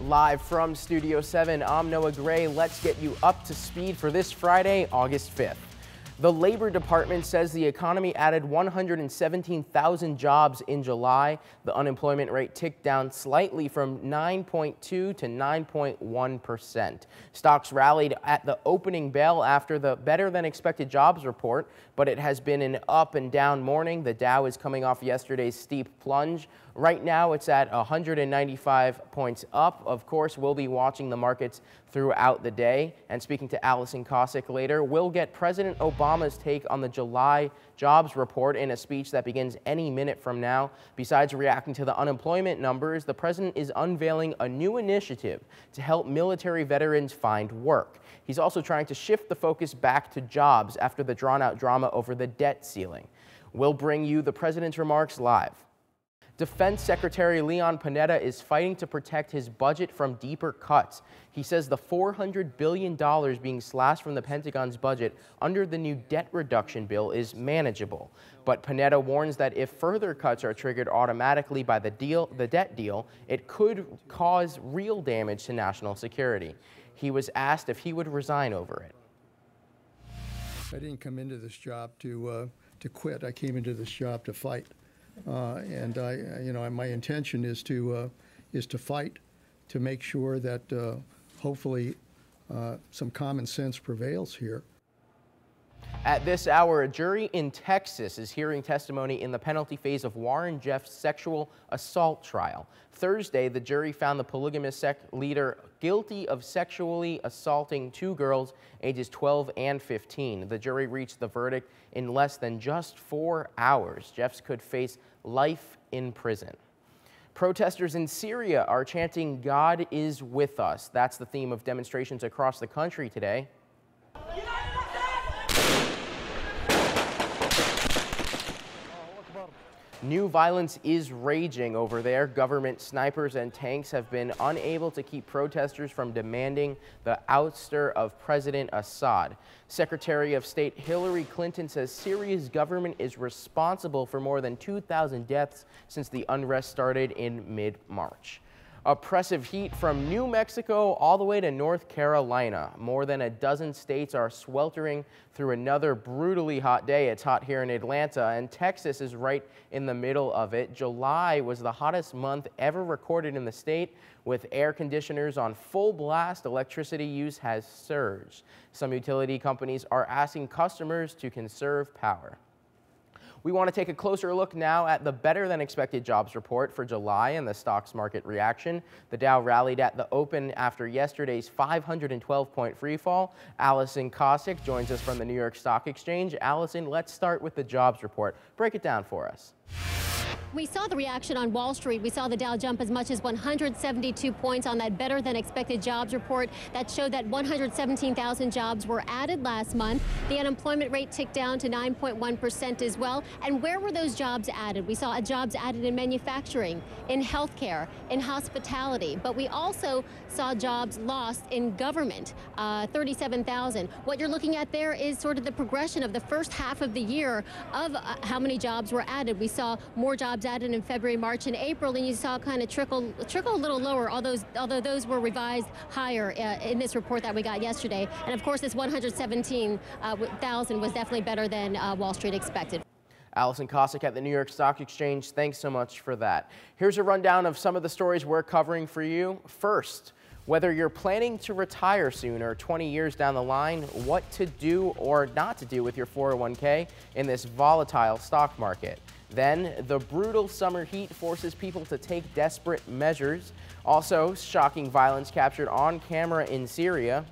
Live from Studio 7, I'm Noah Gray. Let's get you up to speed for this Friday, August 5th. The Labor Department says the economy added 117,000 jobs in July. The unemployment rate ticked down slightly from 9.2 to 9.1%. Stocks rallied at the opening bell after the better-than-expected jobs report, but it has been an up and down morning. The Dow is coming off yesterday's steep plunge. Right now, it's at 195 points up. Of course, we'll be watching the markets throughout the day. And speaking to Allison Cossack later, we'll get President Obama's take on the July jobs report in a speech that begins any minute from now. Besides reacting to the unemployment numbers, the president is unveiling a new initiative to help military veterans find work. He's also trying to shift the focus back to jobs after the drawn-out drama over the debt ceiling. We'll bring you the president's remarks live. Defense Secretary Leon Panetta is fighting to protect his budget from deeper cuts. He says the $400 billion being slashed from the Pentagon's budget under the new debt reduction bill is manageable. But Panetta warns that if further cuts are triggered automatically by the debt deal, it could cause real damage to national security. He was asked if he would resign over it. I didn't come into this job to quit. I came into this job to fight. And my intention is to fight to make sure that hopefully some common sense prevails here. At this hour, a jury in Texas is hearing testimony in the penalty phase of Warren Jeff's sexual assault trial. Thursday, the jury found the polygamous leader guilty of sexually assaulting two girls ages 12 and 15. The jury reached the verdict in less than just 4 hours. Jeffs could face life in prison. Protesters in Syria are chanting, "God is with us." That's the theme of demonstrations across the country today. New violence is raging over there. Government snipers and tanks have been unable to keep protesters from demanding the ouster of President Assad. Secretary of State Hillary Clinton says Syria's government is responsible for more than 2,000 deaths since the unrest started in mid-March. Oppressive heat from New Mexico all the way to North Carolina. More than a dozen states are sweltering through another brutally hot day. It's hot here in Atlanta, and Texas is right in the middle of it. July was the hottest month ever recorded in the state. With air conditioners on full blast, electricity use has surged. Some utility companies are asking customers to conserve power. We want to take a closer look now at the better-than-expected jobs report for July and the stocks market reaction. The Dow rallied at the open after yesterday's 512-point freefall. Allison Cossack joins us from the New York Stock Exchange. Allison, let's start with the jobs report. Break it down for us. We saw the reaction on Wall Street. We saw the Dow jump as much as 172 points on that better-than-expected jobs report that showed that 117,000 jobs were added last month. The unemployment rate ticked down to 9.1% as well. And where were those jobs added? We saw jobs added in manufacturing, in healthcare, in hospitality. But we also saw jobs lost in government, 37,000. What you're looking at there is sort of the progression of the first half of the year of how many jobs were added. We saw more jobs added in February, March, and April, and you saw kind of trickle a little lower, although those were revised higher in this report that we got yesterday. And of course, this 117,000 was definitely better than Wall Street expected. Allison Cossack at the New York Stock Exchange, thanks so much for that. Here's a rundown of some of the stories we're covering for you. First, whether you're planning to retire soon or 20 years down the line, what to do or not to do with your 401k in this volatile stock market. Then, the brutal summer heat forces people to take desperate measures. Also, shocking violence captured on camera in Syria.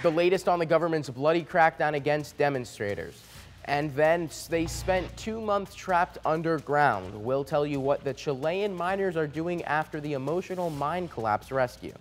The latest on the government's bloody crackdown against demonstrators. And then they spent 2 months trapped underground. We'll tell you what the Chilean miners are doing after the emotional mine collapse rescue.